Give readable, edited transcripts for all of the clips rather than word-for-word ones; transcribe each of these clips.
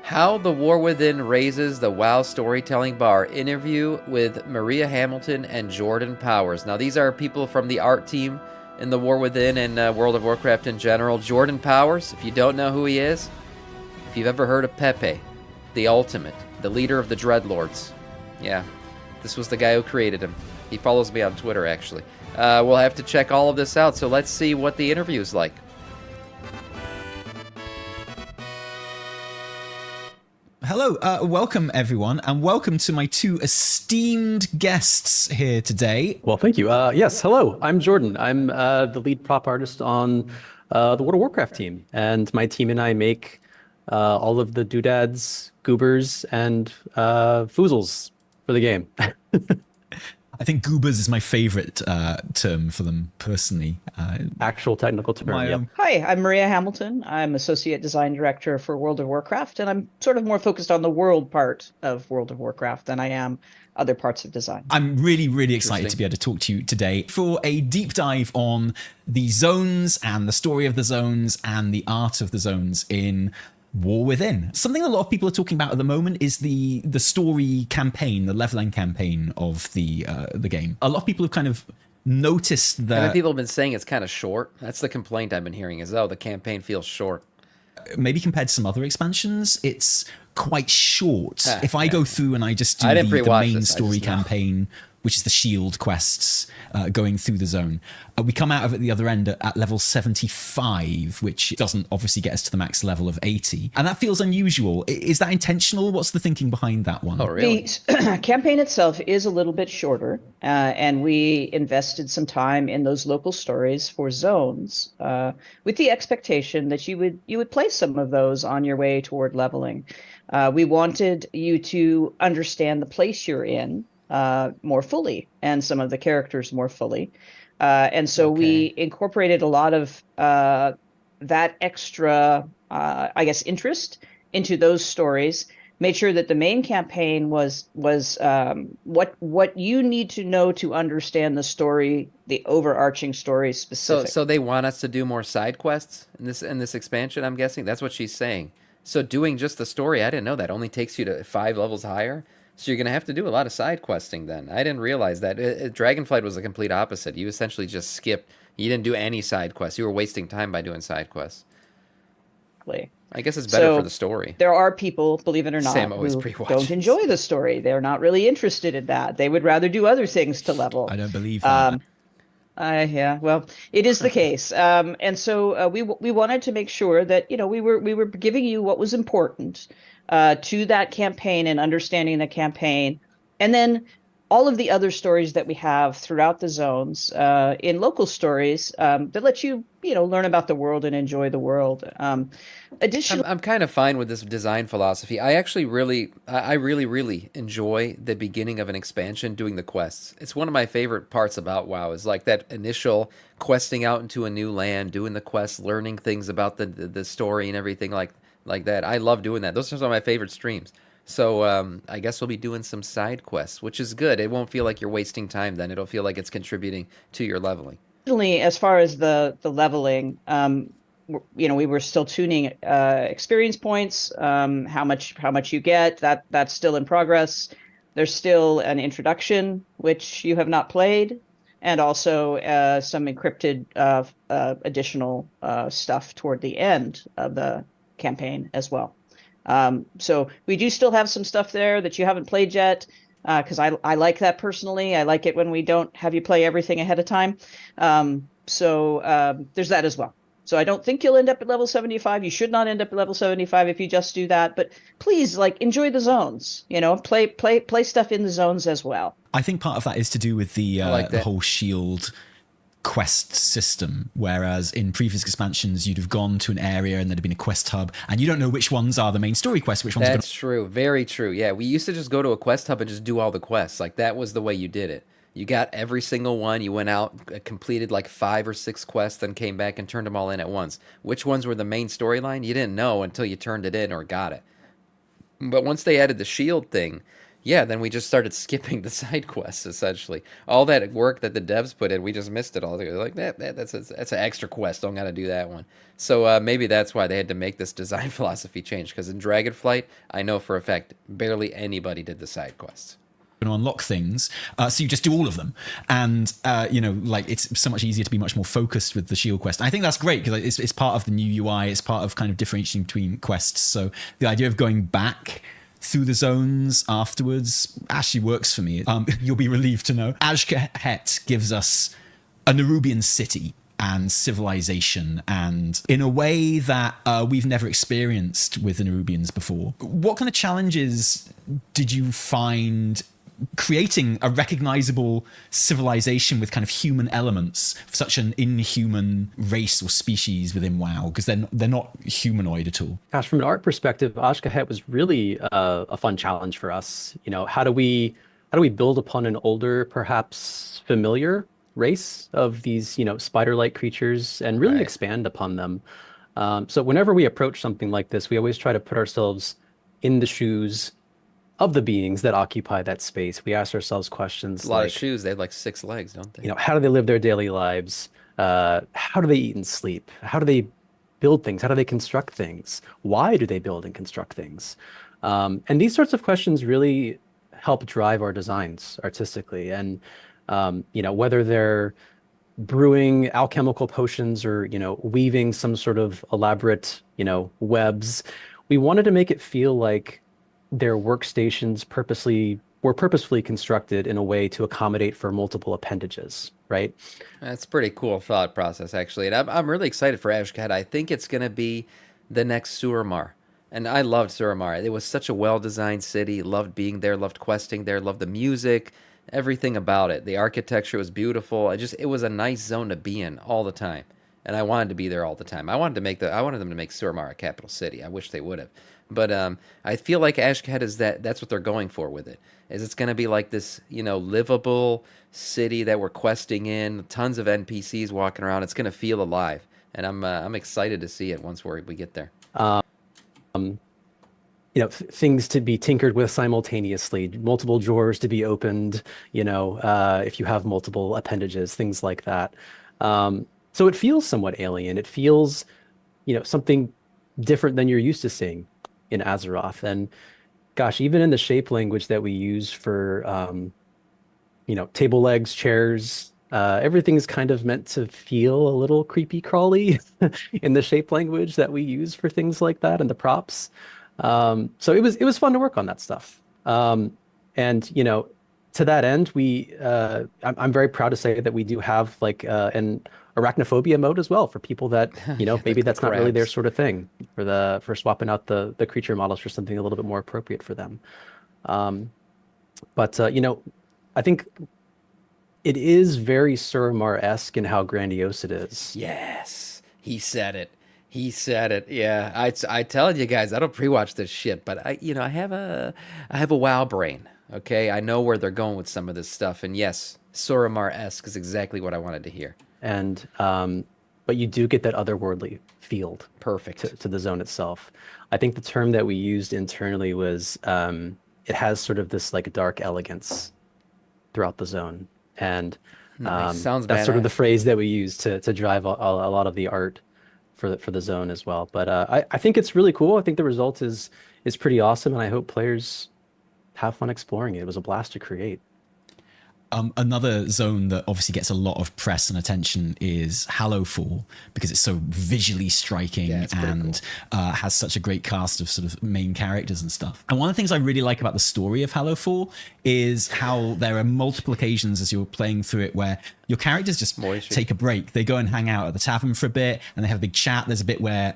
How the War Within Raises the WoW Storytelling Bar interview with Maria Hamilton and Jordan Powers. Now, these are people from the art team in the War Within and World of Warcraft in general. Jordan Powers, if you don't know who he is, if you've ever heard of Pepe, the Ultimate, the leader of the Dreadlords. Yeah, this was the guy who created him. He follows me on Twitter, actually. We'll have to check all of this out, so let's see what the interview is like. Hello, welcome everyone, and welcome to my two esteemed guests here today. Well, thank you. Yes, hello, I'm Jordan. I'm the lead prop artist on the World of Warcraft team, and my team and I make all of the doodads, goobers, and foozles for the game. I think goobers is my favorite term for them personally. Actual technical term, yep. Hi, I'm Maria Hamilton. I'm Associate Design Director for World of Warcraft, and I'm sort of more focused on the world part of World of Warcraft than I am other parts of design. I'm really excited to be able to talk to you today for a deep dive on the zones and the story of the zones and the art of the zones in War Within. Something a lot of people are talking about at the moment is the story campaign, the leveling campaign of the game. A lot of people have kind of noticed that. And people have been saying it's kind of short. That's the complaint I've been hearing is, the campaign feels short. Maybe compared to some other expansions, it's quite short. If I go through and I just do the main story campaign, which is the shield quests going through the zone, we come out of it the other end at level 75, which doesn't obviously get us to the max level of 80. And that feels unusual. Is that intentional? What's the thinking behind that one? Oh, really? The campaign itself is a little bit shorter, and we invested some time in those local stories for zones with the expectation that you would play some of those on your way toward leveling. We wanted you to understand the place you're in more fully and some of the characters more fully. And so we incorporated a lot of that extra, interest into those stories, made sure that the main campaign was what you need to know to understand the story, the overarching story specific. So they want us to do more side quests in this expansion, I'm guessing? That's what she's saying. So doing just the story, I didn't know that only takes you to 5 levels higher. So you're going to have to do a lot of side questing then. I didn't realize that. Dragonflight was the complete opposite. You essentially just skipped. You didn't do any side quests. You were wasting time by doing side quests. I guess it's better for the story. There are people, believe it or not, who don't enjoy the story. They're not really interested in that. They would rather do other things to level. I don't believe that. Yeah, well, it is the case. And so we wanted to make sure that, we were giving you what was important to that campaign and understanding the campaign. And then all of the other stories that we have throughout the zones in local stories that let you, learn about the world and enjoy the world. Additionally, I'm kind of fine with this design philosophy. I actually really enjoy the beginning of an expansion doing the quests. It's one of my favorite parts about WoW is like that initial questing out into a new land, doing the quests, learning things about the story and everything like that. I love doing that. Those are some of my favorite streams. So I guess we'll be doing some side quests, which is good. It won't feel like you're wasting time then. It'll feel like it's contributing to your leveling. As far as the leveling, we were still tuning experience points, how much you get. That's still in progress. There's still an introduction, which you have not played, and also some encrypted additional stuff toward the end of the campaign as well. So we do still have some stuff there that you haven't played yet, because I like that personally. I like it when we don't have you play everything ahead of time. So there's that as well. So I don't think you'll end up at level 75. You should not end up at level 75 if you just do that. But please, enjoy the zones. Play stuff in the zones as well. I think part of that is to do with the whole shield quest system, whereas in previous expansions you'd have gone to an area and there'd have been a quest hub and you don't know which ones are the main story quests, which ones That's true. Very true. Yeah, we used to just go to a quest hub and just do all the quests. That was the way you did it. You got every single one. You went out, completed 5 or 6 quests, then came back and turned them all in at once. Which ones were the main storyline? You didn't know until you turned it in or got it. But once they added the shield thing, yeah, then we just started skipping the side quests, essentially. All that work that the devs put in, we just missed it all. They're like, that's an extra quest. Don't got to do that one. So maybe that's why they had to make this design philosophy change, because in Dragonflight, I know for a fact, barely anybody did the side quests. To unlock things, so you just do all of them, and like it's so much easier to be much more focused with the shield quest. And I think that's great because it's part of the new UI. It's part of kind of differentiating between quests. So the idea of going back through the zones afterwards actually works for me. You'll be relieved to know Azj-Kahet gives us a Nerubian city and civilization, and in a way that we've never experienced with the Nerubians before. What kind of challenges did you find creating a recognizable civilization with kind of human elements for such an inhuman race or species within WoW? Because they're not humanoid at all. Gosh, from an art perspective, Azj-Kahet was really a fun challenge for us. How do we build upon an older, perhaps familiar race of these, spider-like creatures and really expand upon them? So whenever we approach something like this, we always try to put ourselves in the shoes of the beings that occupy that space. We ask ourselves questions like... A lot of shoes. They have like 6 legs, don't they? How do they live their daily lives? How do they eat and sleep? How do they build things? How do they construct things? Why do they build and construct things? And these sorts of questions really help drive our designs artistically. And, whether they're brewing alchemical potions or, weaving some sort of elaborate, webs, we wanted to make it feel like their workstations were purposefully constructed in a way to accommodate for multiple appendages, right? That's a pretty cool thought process, actually. And I'm really excited for Azj-Kahet. I think it's going to be the next Suramar. And I loved Suramar. It was such a well-designed city. Loved being there, loved questing there, loved the music, everything about it. The architecture was beautiful. It was a nice zone to be in all the time. And I wanted to be there all the time. I wanted them to make Suramar a capital city. I wish they would have. But I feel like Azj-Kahet is that's what they're going for with it. Is it's going to be like this, livable city that we're questing in, tons of NPCs walking around. It's going to feel alive, and I'm excited to see it once we get there. Things to be tinkered with simultaneously, multiple drawers to be opened. If you have multiple appendages, things like that. So it feels somewhat alien. It feels, something different than you're used to seeing in Azeroth. And gosh, even in the shape language that we use for, table legs, chairs, everything's kind of meant to feel a little creepy crawly in the shape language that we use for things like that and the props. So it was fun to work on that stuff. And, to that end, I'm very proud to say that we do have like an arachnophobia mode as well for people that, maybe that's not really their sort of thing, for swapping out the creature models for something a little bit more appropriate for them. But I think it is very Suramar-esque in how grandiose it is. Yes, he said it. He said it. Yeah, I tell you guys, I don't pre-watch this shit, but I have a WoW brain. Okay, I know where they're going with some of this stuff, and yes, Suramar-esque is exactly what I wanted to hear. And but you do get that otherworldly feel. Perfect to the zone itself. I think the term that we used internally was it has sort of this like dark elegance throughout the zone, and nice. Sounds that's badass. Sort of the phrase that we use to drive a lot of the art for the zone as well. But I think it's really cool. I think the result is pretty awesome, and I hope players have fun exploring it. It was a blast to create. Another zone that obviously gets a lot of press and attention is Halloffall, because it's so visually striking and cool. Has such a great cast of sort of main characters and stuff. And one of the things I really like about the story of Halloffall is how there are multiple occasions as you're playing through it where your characters just take a break. They go and hang out at the tavern for a bit and they have a big chat. There's a bit where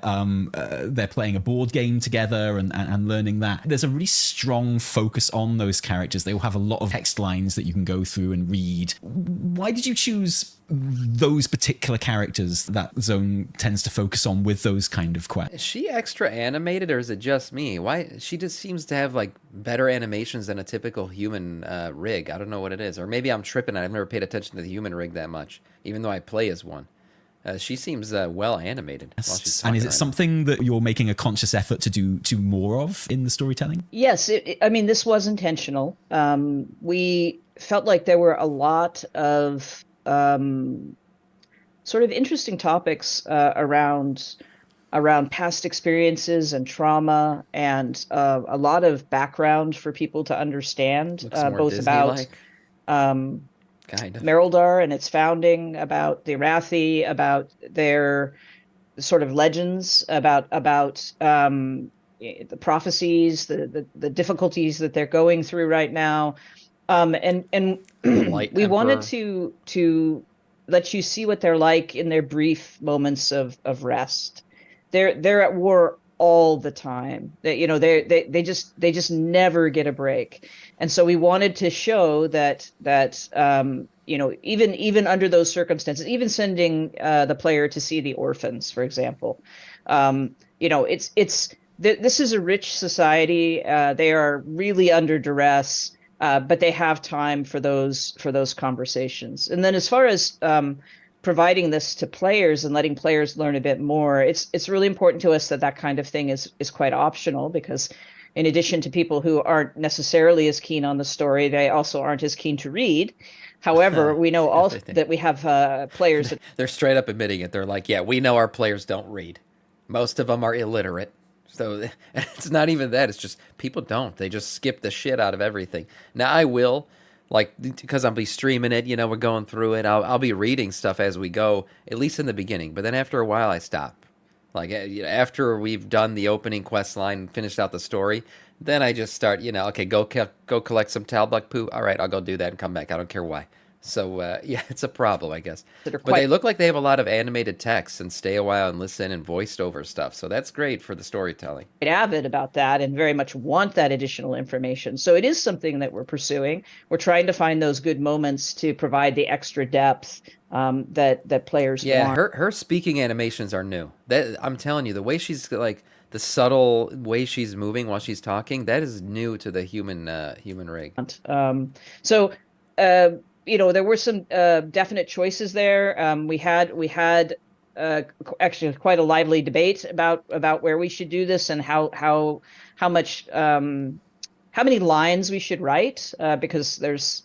they're playing a board game together and learning that. There's a really strong focus on those characters. They all have a lot of text lines that you can go through and read. Why did you choose those particular characters that zone tends to focus on with those kind of quests? Is she extra animated or is it just me? Why she just seems to have like better animations than a typical human rig. I don't know what it is, or maybe I'm tripping. I've never paid attention to the human rig that much, even though I play as one. She seems well animated while she's talking. And is it something that you're making a conscious effort to do more of in the storytelling? Yes, I mean, this was intentional. We felt like there were a lot of sort of interesting topics around past experiences and trauma, and a lot of background for people to understand, both about kind of Mereldar and its founding, about the Arathi, about their sort of legends, about the prophecies, the difficulties that they're going through right now, and we wanted to let you see what they're like in their brief moments of rest. They're at war all the time. They just never get a break. And so we wanted to show that even under those circumstances, even sending the player to see the orphans, for example, this is a rich society. They are really under duress, but they have time for those conversations. And then as far as providing this to players and letting players learn a bit more, it's really important to us that kind of thing is quite optional, because in addition to people who aren't necessarily as keen on the story, they also aren't as keen to read. However, we know also that we have players that they're straight up admitting it. They're like, yeah, we know our players don't read. Most of them are illiterate. So it's not even that. It's just people don't. They just skip the shit out of everything. Now I will, like, because I'll be streaming it, we're going through it. I'll be reading stuff as we go, at least in the beginning. But then after a while, I stop. Like, after we've done the opening quest line and finished out the story, then I just start, okay, go collect some Talbuck poo. All right, I'll go do that and come back. I don't care why. So, yeah, it's a problem, I guess. But they look like they have a lot of animated text and stay a while and listen and voiced over stuff. So that's great for the storytelling. Avid about that and very much want that additional information. So it is something that we're pursuing. We're trying to find those good moments to provide the extra depth that players want. Yeah, her speaking animations are new. That I'm telling you, the way she's like the subtle way she's moving while she's talking, that is new to the human rig. There were some definite choices there. We had actually quite a lively debate about where we should do this and how many lines we should write, because there's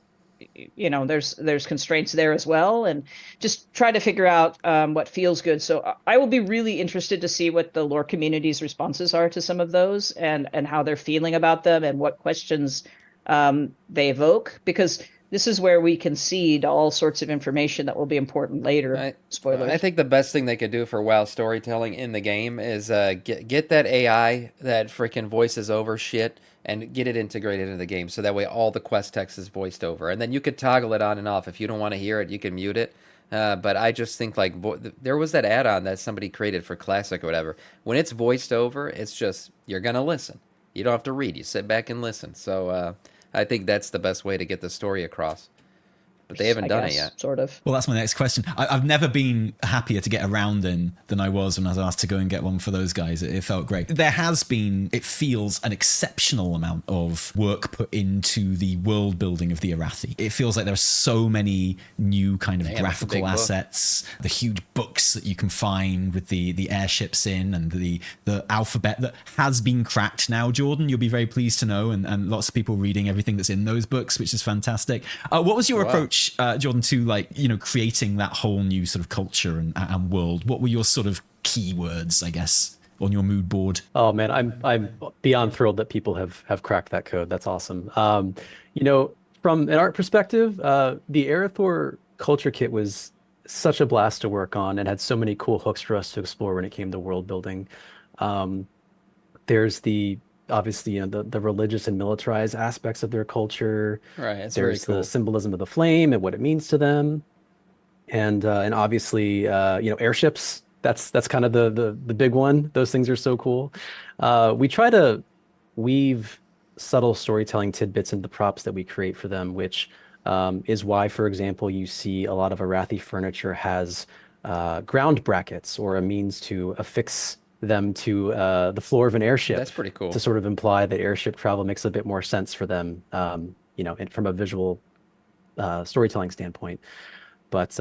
constraints there as well, and just try to figure out what feels good. So I will be really interested to see what the lore community's responses are to some of those, and how they're feeling about them and what questions they evoke, because this is where we concede all sorts of information that will be important later. Spoilers. I think the best thing they could do for WoW storytelling in the game is get that AI that freaking voices over shit and get it integrated into the game, so that way all the quest text is voiced over. And then you could toggle it on and off. If you don't want to hear it, you can mute it. But I just think, like, there was that add-on that somebody created for Classic or whatever. When it's voiced over, it's just, you're going to listen. You don't have to read. You sit back and listen. So, I think that's the best way to get the story across. But they haven't done it yet. Sort of. Well, that's my next question. I've never been happier to get a round in than I was when I was asked to go and get one for those guys. It felt great. There has been, it feels, an exceptional amount of work put into the world building of the Arathi. It feels like there are so many new kind of graphical assets, the huge books that you can find with the airships in, and the alphabet that has been cracked now, Jordan. You'll be very pleased to know, and lots of people reading everything that's in those books, which is fantastic. What was your approach, Jordan, to creating that whole new sort of culture and world? What were your sort of keywords, I guess, on your mood board? Oh man, I'm beyond thrilled that people have cracked that code. That's awesome. From an art perspective, the Arathor culture kit was such a blast to work on and had so many cool hooks for us to explore when it came to world building. There's obviously the religious and militarized aspects of their culture. Right. There's the symbolism of the flame and what it means to them, and obviously airships. That's kind of the big one. Those things are so cool. We try to weave subtle storytelling tidbits into the props that we create for them, which is why, for example, you see a lot of Arathi furniture has ground brackets, or a means to affix them to the floor of an airship. That's pretty cool. To sort of imply that airship travel makes a bit more sense for them, from a visual storytelling standpoint. But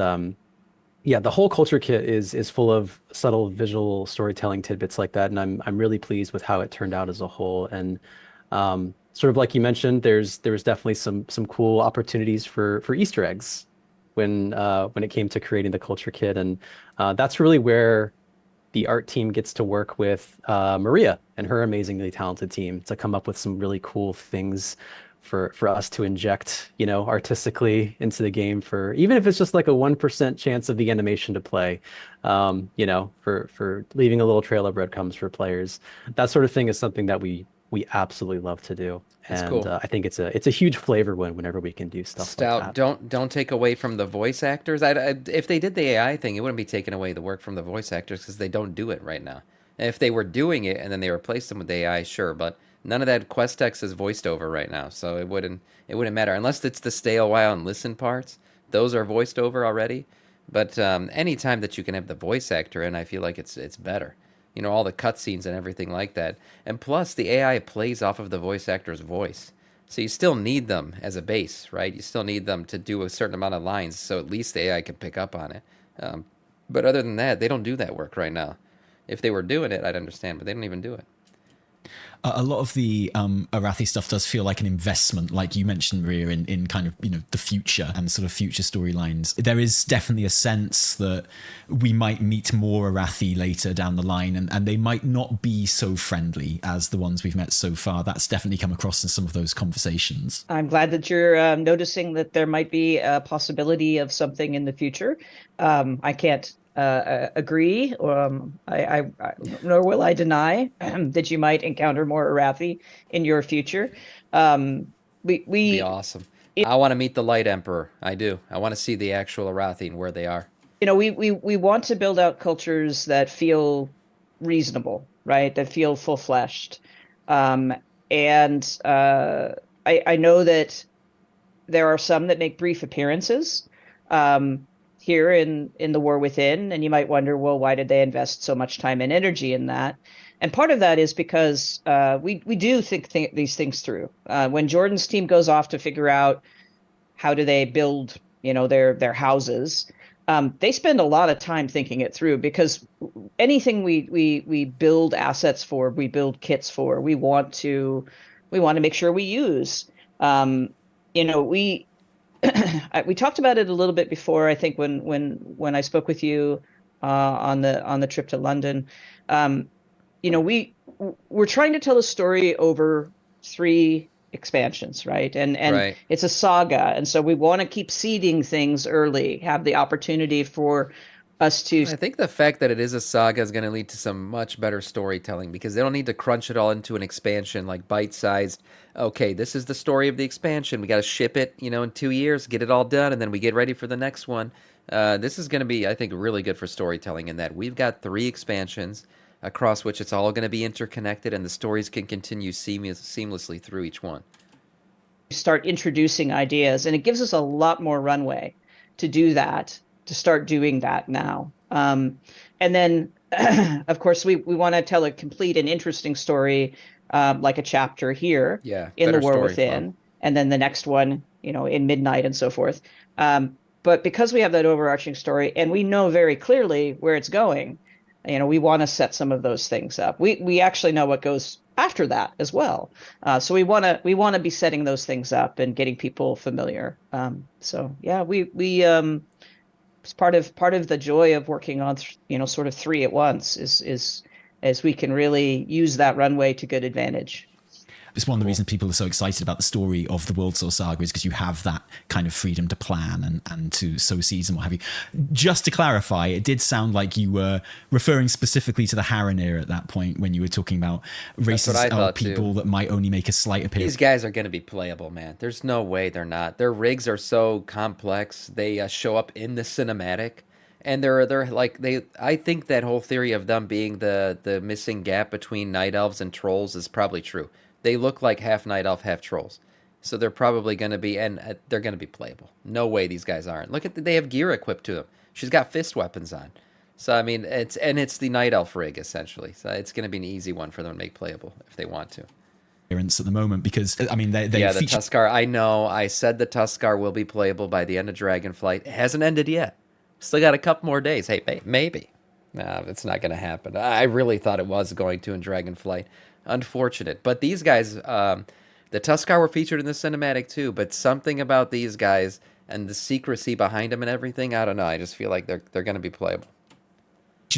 Yeah, the whole culture kit is full of subtle visual storytelling tidbits like that, and I'm really pleased with how it turned out as a whole. And sort of like you mentioned, there was definitely some cool opportunities for Easter eggs when it came to creating the culture kit, and that's really where the art team gets to work with Maria and her amazingly talented team to come up with some really cool things for us to inject, artistically into the game, for even if it's just like a 1% chance of the animation to play, for leaving a little trail of breadcrumbs for players. That sort of thing is something that we absolutely love to do. That's And cool. I think it's a huge flavor whenever we can do stuff like Stout, that. don't take away from the voice actors. If they did the AI thing, it wouldn't be taking away the work from the voice actors because they don't do it right now. And if they were doing it and then they replaced them with AI, sure, but none of that quest text is voiced over right now, so it wouldn't matter unless it's the stay a while and listen parts. Those are voiced over already. But any time that you can have the voice actor in, I feel like it's better. All the cutscenes and everything like that. And plus, the AI plays off of the voice actor's voice. So you still need them as a base, right? You still need them to do a certain amount of lines, so at least the AI can pick up on it. But other than that, they don't do that work right now. If they were doing it, I'd understand, but they don't even do it. A lot of the Arathi stuff does feel like an investment, like you mentioned, Maria, in kind of the future and sort of future storylines. There is definitely a sense that we might meet more Arathi later down the line, and they might not be so friendly as the ones we've met so far. That's definitely come across in some of those conversations. I'm glad that you're noticing that there might be a possibility of something in the future. I can't agree, nor will I deny that you might encounter more Arathi in your future. It'd be awesome. I want to meet the Light Emperor. I do. I want to see the actual Arathi and where they are. We want to build out cultures that feel reasonable, right? That feel full-fleshed. And I know that there are some that make brief appearances here in the War Within, and you might wonder, well, why did they invest so much time and energy in that? And part of that is because we do think these things through. When Jordan's team goes off to figure out how do they build, their houses, they spend a lot of time thinking it through, because anything we build assets for, we build kits for, we want to make sure we use. We talked about it a little bit before, I think, when I spoke with you on the trip to London. We're trying to tell a story over 3 expansions, right? And Right. It's a saga, and so we want to keep seeding things early, have the opportunity for us to. I think the fact that it is a saga is going to lead to some much better storytelling, because they don't need to crunch it all into an expansion like bite-sized. Okay, this is the story of the expansion. We got to ship it, in 2 years, get it all done, and then we get ready for the next one. This is going to be, I think, really good for storytelling in that we've got 3 expansions across which it's all going to be interconnected, and the stories can continue seamlessly through each one. Start introducing ideas, and it gives us a lot more runway to do that, to start doing that now. And then, of course, we want to tell a complete and interesting story, like a chapter here in the War Within, and then the next one, in Midnight and so forth. But because we have that overarching story and we know very clearly where it's going, we want to set some of those things up. We actually know what goes after that as well. So we want to be setting those things up and getting people familiar. So yeah, we it's part of the joy of working on sort of 3 at once is we can really use that runway to good advantage. It's one of the reasons people are so excited about the story of the World Source Saga, is because you have that kind of freedom to plan and to sow seeds and what have you. Just to clarify, it did sound like you were referring specifically to the Harran era at that point when you were talking about races or people that might only make a slight appearance. These guys are going to be playable, man. There's no way they're not. Their rigs are so complex. They show up in the cinematic. And they're like I think that whole theory of them being the missing gap between night elves and trolls is probably true. They look like half night elf, half trolls. So they're probably going to be, and they're going to be playable. No way these guys aren't. Look they have gear equipped to them. She's got fist weapons on. So, I mean, it's the night elf rig, essentially. So it's going to be an easy one for them to make playable if they want to. At the moment, because, I mean, they the Tuskar, I know. I said the Tuskar will be playable by the end of Dragonflight. It hasn't ended yet. Still got a couple more days. Hey, maybe. No, it's not going to happen. I really thought it was going to in Dragonflight. Unfortunate. But these guys, the Tuskar were featured in the cinematic too, but something about these guys and the secrecy behind them and everything, I don't know. I just feel like they're going to be playable.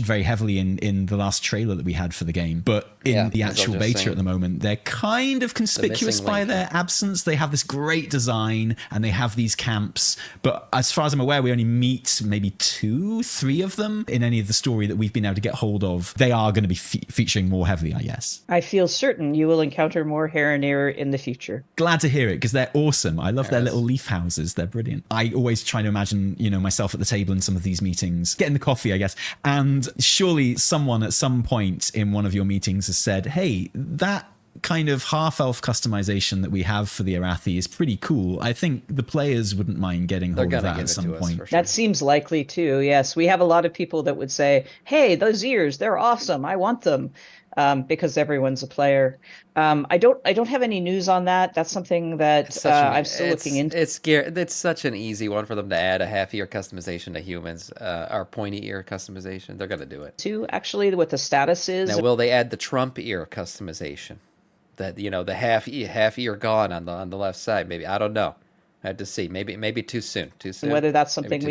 Very heavily in the last trailer that we had for the game, but in the actual beta at the moment, they're kind of conspicuous by their absence. They have this great design and they have these camps, but as far as I'm aware, we only meet maybe 2-3 of them in any of the story that we've been able to get hold of. They are going to be featuring more heavily, I guess. I feel certain you will encounter more Heronir in the future. Glad to hear it, because they're awesome. I love their little leaf houses. They're brilliant. I always try to imagine, myself at the table in some of these meetings, getting the coffee, I guess, and surely someone at some point in one of your meetings has said, hey, that kind of half-elf customization that we have for the Arathi is pretty cool. I think the players wouldn't mind getting hold of that at some point. Sure. That seems likely too, yes. We have a lot of people that would say, hey, those ears, they're awesome. I want them. Because everyone's a player. I don't have any news on that. That's something that I'm still looking into. It's such an easy one for them to add a half-ear customization to humans, or pointy ear customization. They're going to do it. Too, actually, what the status is. Now, will they add the Trump ear customization? That the half ear gone on the left side. Maybe, I don't know. I had to see. Maybe too soon. Whether that's something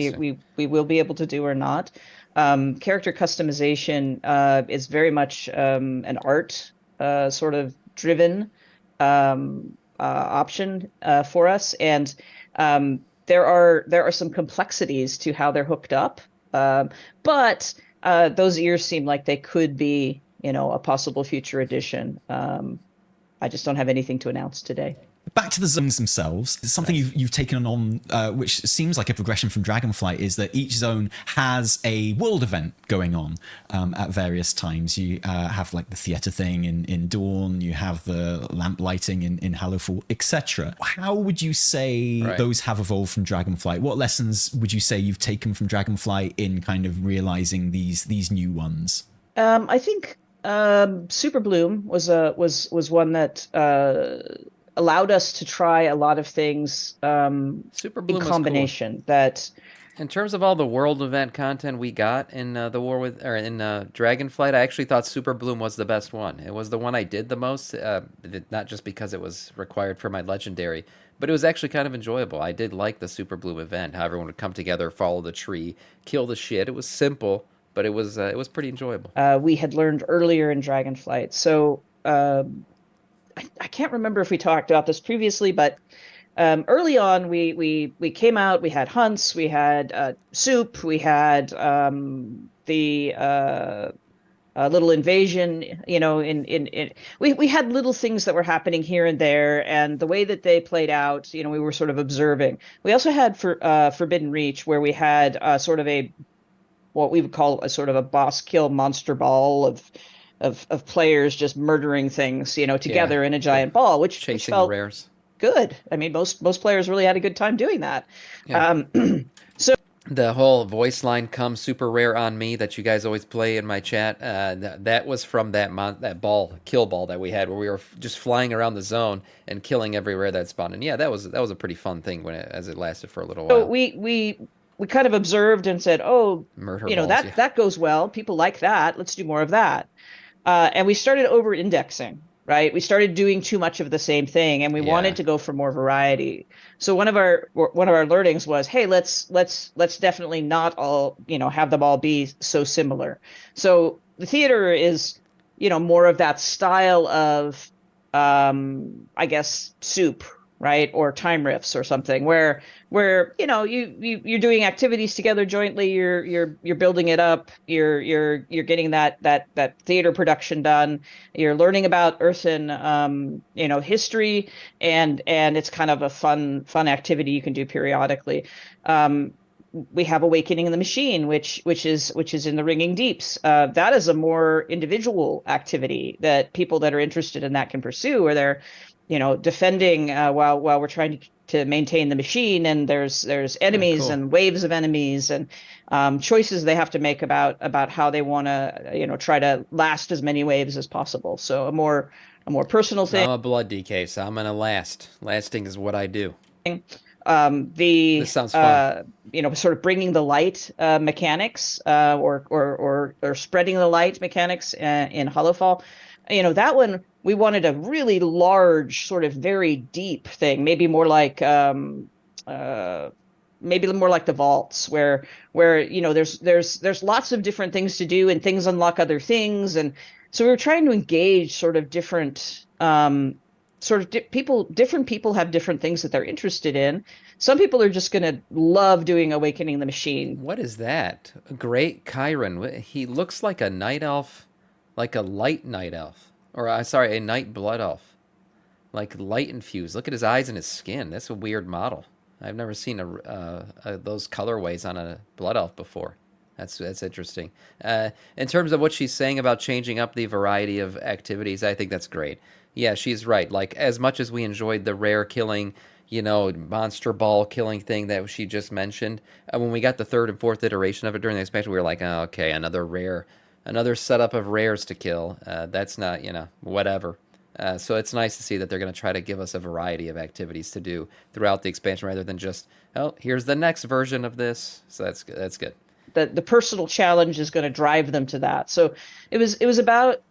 we will be able to do or not. Character customization is very much an art sort of driven option for us, and there are some complexities to how they're hooked up, but those ears seem like they could be a possible future addition. I just don't have anything to announce today. Back to the zones themselves, something you've taken on, which seems like a progression from Dragonflight, is that each zone has a world event going on at various times. You have like the theatre thing in Dawn, you have the lamp lighting in Halloffall, etc. How would you say those have evolved from Dragonflight? What lessons would you say you've taken from Dragonflight in kind of realizing these new ones? I think Super Bloom was one that allowed us to try a lot of things Super Bloom in combination. Cool. That in terms of all the world event content we got in in Dragonflight, I actually thought Super Bloom was the best one. It was the one I did the most, not just because it was required for my legendary, but it was actually kind of enjoyable. I did like the Super Bloom event, how everyone would come together, follow the tree, kill the shit. It was simple, but it was pretty enjoyable. We had learned earlier in Dragonflight, so. I can't remember if we talked about this previously, but early on we came out. We had hunts, we had soup, we had the little invasion. We had little things that were happening here and there, and the way that they played out, we were sort of observing. We also had Forbidden Reach, where we had sort of what we would call a sort of a boss kill monster ball of players just murdering things, together in a giant ball, which felt rares. Good. I mean, most players really had a good time doing that. Yeah. So the whole voice line "Come Super Rare on Me" that you guys always play in my chat, that was from that kill ball that we had, where we were just flying around the zone and killing every rare that spawned. And yeah, that was a pretty fun thing as it lasted for a little while. So we kind of observed and said, that goes well. People like that. Let's do more of that. And we started over-indexing, right? We started doing too much of the same thing, and we wanted to go for more variety. So one of our learnings was, hey, let's definitely not all have them all be so similar. So the theater is more of that style of I guess soup, right, or time riffs or something, where you're doing activities together jointly, you're building it up, you're getting that theater production done, you're learning about Earthen history, and it's kind of a fun activity you can do periodically. We have Awakening in the Machine, which is in the Ringing Deeps. That is a more individual activity that people that are interested in that can pursue, where they're defending while we're trying to maintain the machine, and there's enemies and waves of enemies, and choices they have to make about how they want to try to last as many waves as possible. So a more personal thing. I'm a blood DK, so I'm gonna last. Lasting is what I do. This sounds fun. Sort of bringing the light mechanics, or spreading the light mechanics in Halloffall. That one we wanted a really large, sort of very deep thing, maybe more like the vaults, where there's lots of different things to do and things unlock other things, and so we were trying to engage sort of different people. Different people have different things that they're interested in. Some people are just going to love doing Awakening the Machine. What is that? Great Chiron. He looks like a night elf, like a light night elf, or sorry, a night blood elf, like light infused. Look at his eyes and his skin. That's a weird model. I've never seen those colorways on a blood elf before. That's interesting. In terms of what she's saying about changing up the variety of activities, I think that's great. Yeah, she's right. Like, as much as we enjoyed the rare killing, monster ball killing thing that she just mentioned, when we got the third and fourth iteration of it during the expansion, we were like, oh, okay, another setup of rares to kill. That's not, whatever. So it's nice to see that they're going to try to give us a variety of activities to do throughout the expansion rather than just, oh, here's the next version of this. So that's good. That's good. The personal challenge is going to drive them to that. So it was about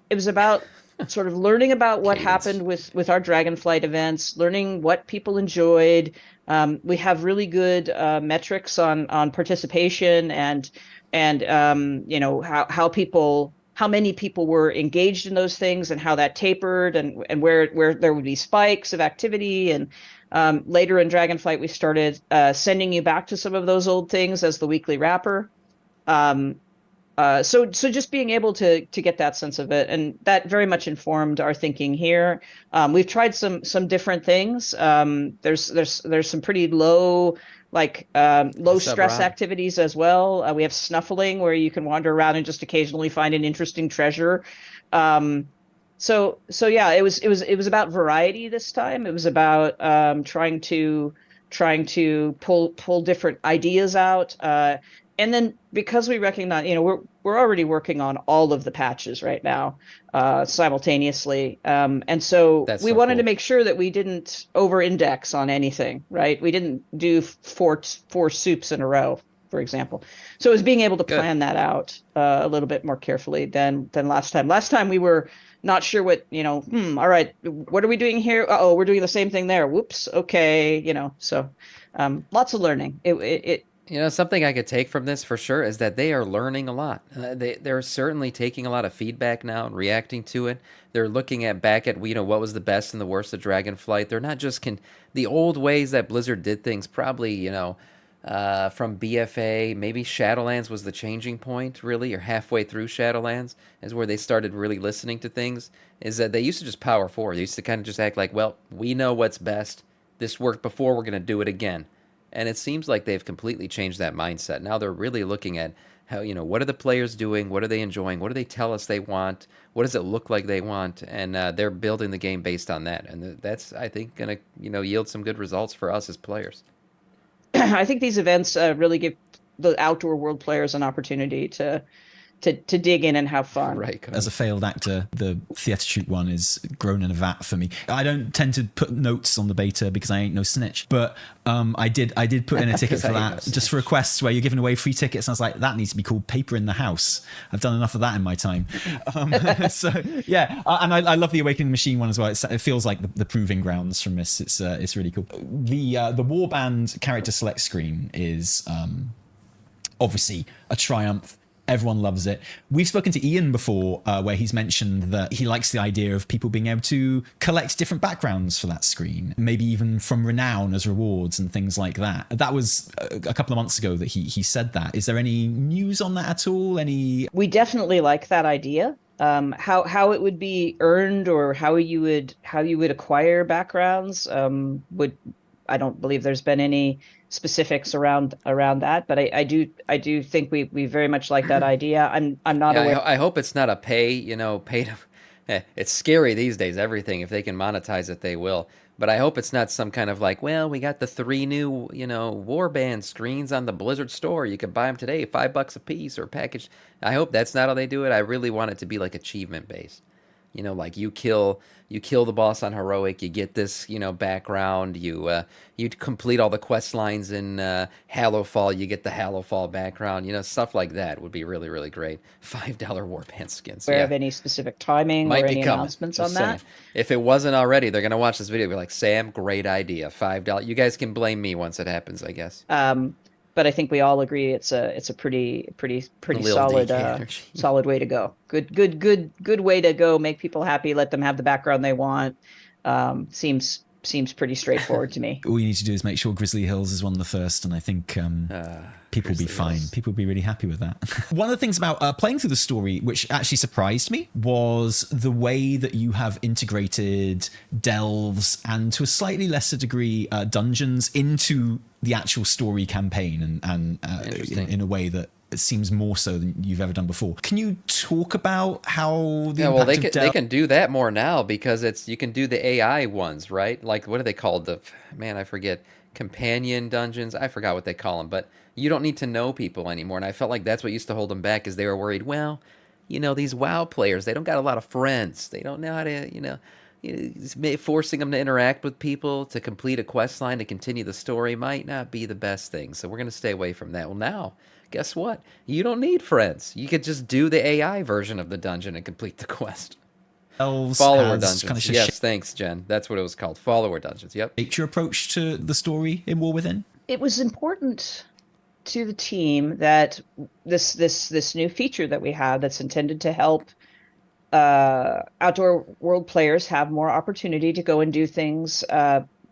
sort of learning about what happened with our Dragonflight events, learning what people enjoyed. We have really good metrics on participation and how many people were engaged in those things and how that tapered, and where there would be spikes of activity. And later in Dragonflight, we started sending you back to some of those old things as the weekly wrapper. So just being able to get that sense of it, and that very much informed our thinking here. We've tried some different things. There's some pretty low stress activities as well. We have snuffling, where you can wander around and just occasionally find an interesting treasure. So yeah, it was about variety this time. It was about trying to pull different ideas out. And then, because we recognize, we're already working on all of the patches right now, simultaneously, and so we wanted to make sure that we didn't over-index on anything, right? We didn't do four soups in a row, for example. So it was being able to plan that out a little bit more carefully than last time. Last time we were not sure what, all right, what are we doing here? Oh, we're doing the same thing there. Whoops. Okay. So lots of learning. Something I could take from this for sure is that they are learning a lot. They're certainly taking a lot of feedback now and reacting to it. They're looking back at what was the best and the worst of Dragonflight. They're not just the old ways that Blizzard did things. Probably from BFA, maybe Shadowlands was the changing point, really, or halfway through Shadowlands is where they started really listening to things. Is that they used to just power forward. They used to kind of just act like, well, we know what's best. This worked before. We're going to do it again. And it seems like they've completely changed that mindset. Now they're really looking at how, what are the players doing? What are they enjoying? What do they tell us they want? What does it look like they want? And they're building the game based on that. And that's, I think, going to, yield some good results for us as players. I think these events really give the outdoor world players an opportunity to dig in and have fun. Right. As a failed actor, the theatre shoot one is grown in a vat for me. I don't tend to put notes on the beta because I ain't no snitch, but I did put in a ticket for that, just for a quest where you're giving away free tickets. And I was like, that needs to be called Paper in the House. I've done enough of that in my time. So yeah, and I love the Awakening Machine one as well. It feels like the proving grounds from this. It's really cool. The Warband character select screen is obviously a triumph. Everyone loves it. We've spoken to Ian before, where he's mentioned that he likes the idea of people being able to collect different backgrounds for that screen, maybe even from renown as rewards and things like that. That was a couple of months ago that he said that. Is there any news on that at all? We definitely like that idea. How it would be earned, or how you would acquire backgrounds, I don't believe there's been any specifics around that, but I do think we very much like that idea. I'm not aware. I hope it's not a pay to. It's scary these days. Everything, if they can monetize it, they will. But I hope it's not some kind of like, well, we got the 3 new Warband screens on the Blizzard store. You can buy them today, $5 a piece or package. I hope that's not how they do it. I really want it to be like achievement based. Like you kill the boss on heroic, you get this, background. You complete all the quest lines in Halloffall, you get the Halloffall background. Stuff like that would be really, really great. $5 warband skins. Aware Yeah, of any specific timing or might be any coming. announcements Just on saying. that? If it wasn't already, they're gonna watch this video and be like, Sam, great idea. $5. You guys can blame me once it happens, I guess. But I think we all agree it's a pretty Lil solid DK energy. solid way to go. Good way to go. Make people happy. Let them have the background they want. Seems pretty straightforward to me. All you need to do is make sure Grizzly Hills is one of the first, and I think people will be fine. People will be really happy with that. One of the things about playing through the story, which actually surprised me, was the way that you have integrated delves and, to a slightly lesser degree, dungeons into the actual story campaign, and in a way that it seems more so than you've ever done before. Can you talk about how the they can do that more now, because you can do the AI ones, right? Like, what are they called? I forget. Companion dungeons. I forgot what they call them, but you don't need to know people anymore. And I felt like that's what used to hold them back, is they were worried, well, these WoW players, they don't got a lot of friends. They don't know how to, forcing them to interact with people to complete a quest line to continue the story might not be the best thing. So we're going to stay away from that. Well, now, guess what? You don't need friends. You could just do the AI version of the dungeon and complete the quest. Follower dungeons. Yes, thanks, Jen. That's what it was called. Follower dungeons. Yep. Shaped your approach to the story in War Within? It was important to the team that this new feature that we have that's intended to help outdoor world players have more opportunity to go and do things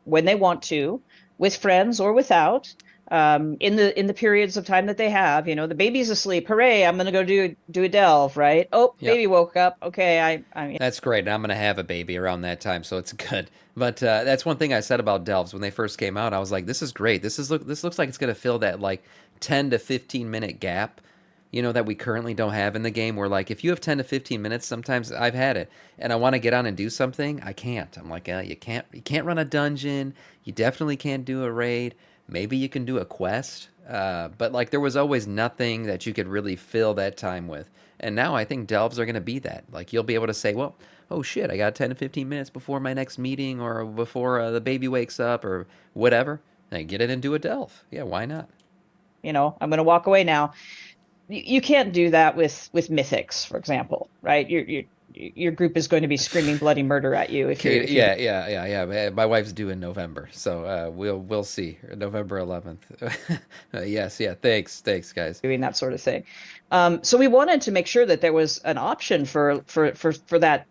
when they want to, with friends or without. In the periods of time that they have, the baby's asleep. Hooray! I'm gonna go do a delve, right? Oh, yep. Baby woke up. Okay, That's great. I'm gonna have a baby around that time, so it's good. But that's one thing I said about delves when they first came out. I was like, this is great. This looks like it's gonna fill that like 10 to 15 minute gap, that we currently don't have in the game. Where like if you have 10 to 15 minutes, sometimes I've had it, and I want to get on and do something, I can't. I'm like, you can't run a dungeon. You definitely can't do a raid. Maybe you can do a quest, but like there was always nothing that you could really fill that time with. And now I think delves are going to be that. Like you'll be able to say, well, oh shit, I got 10 to 15 minutes before my next meeting or before the baby wakes up or whatever. And I get in and do a delve. Yeah, why not? I'm going to walk away now. You can't do that with mythics, for example, right? Your group is going to be screaming bloody murder at you if you. Yeah. My wife's due in November, so we'll see. November 11th. Yes, yeah. Thanks, guys. Doing that sort of thing. So we wanted to make sure that there was an option for that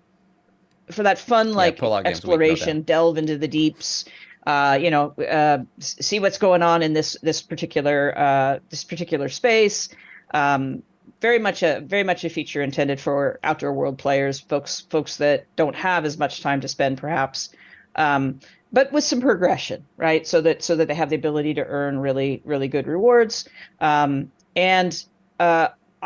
fun exploration, delve into the deeps. See what's going on in this particular space. Very much a feature intended for outdoor world players, folks that don't have as much time to spend, perhaps, but with some progression, right? So that they have the ability to earn really, really good rewards.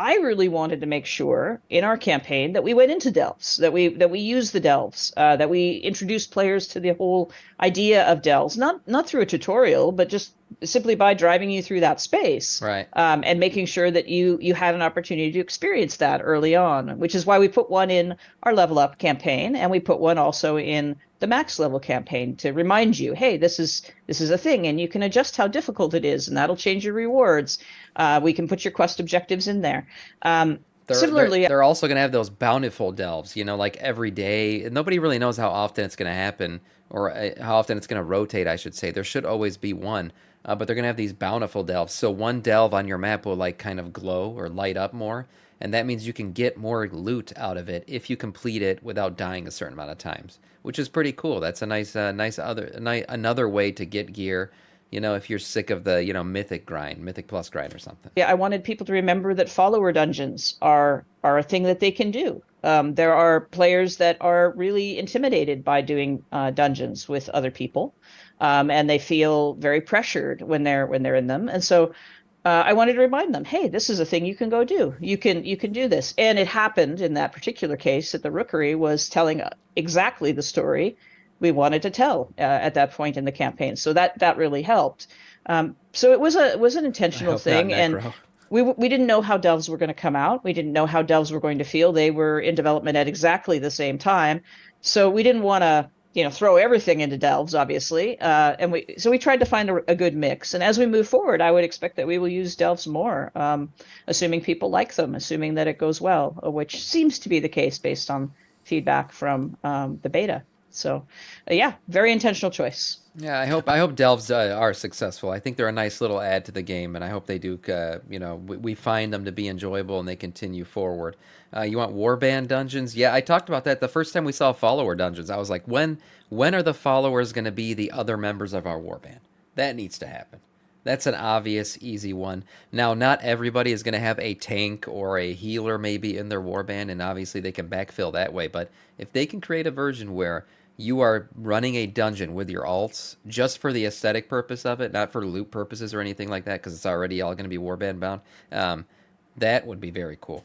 I really wanted to make sure in our campaign that we went into delves, that we used the delves, that we introduced players to the whole idea of delves, not through a tutorial, but just simply by driving you through that space, right? And making sure that you had an opportunity to experience that early on, which is why we put one in our level up campaign, and we put one also in the max level campaign to remind you, hey, this is a thing, and you can adjust how difficult it is, and that'll change your rewards. We can put your quest objectives in there. Similarly, they're also going to have those bountiful delves, like every day. Nobody really knows how often it's going to happen, or how often it's going to rotate, I should say. There should always be one, but they're going to have these bountiful delves. So one delve on your map will like kind of glow or light up more, and that means you can get more loot out of it if you complete it without dying a certain amount of times, which is pretty cool. That's a nice another way to get gear. If you're sick of the, Mythic Plus grind or something. Yeah, I wanted people to remember that follower dungeons are a thing that they can do. There are players that are really intimidated by doing dungeons with other people, and they feel very pressured when they're in them. And so I wanted to remind them, hey, this is a thing you can go do. You can do this. And it happened in that particular case that the Rookery was telling exactly the story we wanted to tell at that point in the campaign. So that really helped. So it was an intentional thing. And we didn't know how Delves were going to come out. We didn't know how Delves were going to feel. They were in development at exactly the same time, so we didn't want to throw everything into Delves, obviously. And we tried to find a good mix. And as we move forward, I would expect that we will use Delves more, assuming people like them, assuming that it goes well, which seems to be the case based on feedback from the beta. So, yeah, very intentional choice. Yeah, I hope Delves are successful. I think they're a nice little add to the game, and I hope they do. We find them to be enjoyable and they continue forward. You want warband dungeons? Yeah, I talked about that the first time we saw follower dungeons. I was like, when are the followers going to be the other members of our warband? That needs to happen. That's an obvious, easy one. Now, not everybody is going to have a tank or a healer maybe in their warband, and obviously they can backfill that way. But if they can create a version where you are running a dungeon with your alts just for the aesthetic purpose of it, not for loot purposes or anything like that, because it's already all going to be warband bound, that would be very cool.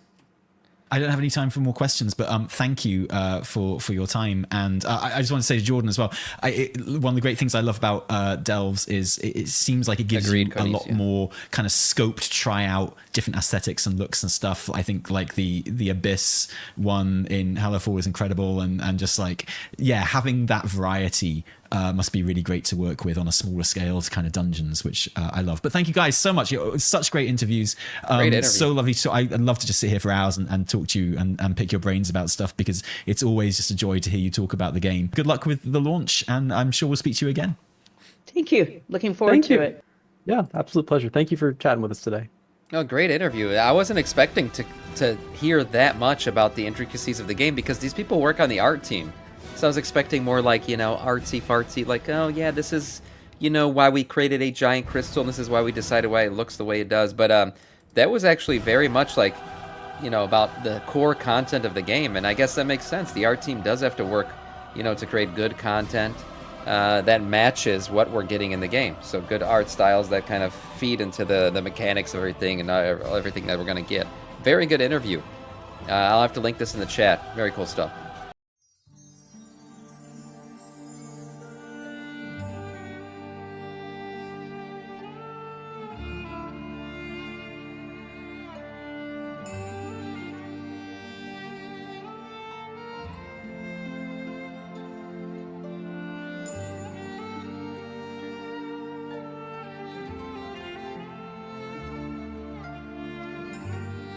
I don't have any time for more questions, but thank you for your time. And I just want to say to Jordan as well, one of the great things I love about Delves is it seems like it gives you a lot more kind of scope to try out different aesthetics and looks and stuff. I think like the Abyss one in Halloffall is incredible, and just like, yeah, having that variety must be really great to work with on a smaller scale kind of dungeons, which I love. But thank you guys so much. Such great interviews. Great interview. So lovely. I'd love to just sit here for hours and talk to you and pick your brains about stuff, because it's always just a joy to hear you talk about the game. Good luck with the launch, and I'm sure we'll speak to you again. Thank you. Looking forward to it. Yeah, absolute pleasure. Thank you for chatting with us today. Oh, great interview. I wasn't expecting to hear that much about the intricacies of the game, because these people work on the art team. So I was expecting more like, artsy fartsy, like, oh yeah, this is, why we created a giant crystal, and this is why we decided why it looks the way it does. But that was actually very much like, about the core content of the game. And I guess that makes sense. The art team does have to work, to create good content that matches what we're getting in the game. So good art styles that kind of feed into the mechanics of everything and everything that we're going to get. Very good interview. I'll have to link this in the chat. Very cool stuff.